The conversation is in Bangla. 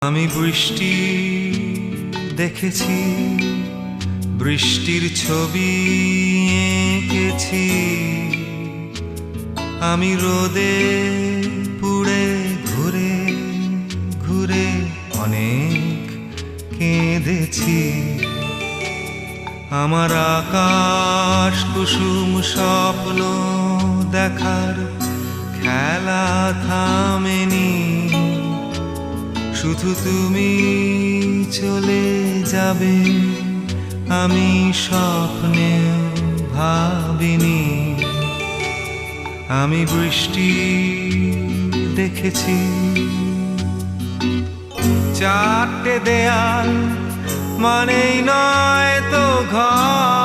আমি বৃষ্টি দেখেছি, বৃষ্টির ছবি এঁকেছি। আমি রোদে পুড়ে ঘুরে ঘুরে অনেক কেঁদেছি। আমার আকাশ কুসুম স্বপ্ন দেখার খেলা থামেনি। শুধু তুমি চলে যাবে আমি স্বপ্নে ভাবিনি। আমি বৃষ্টি দেখেছি, চারটে দেয়াল মানেই নয় তো ঘর।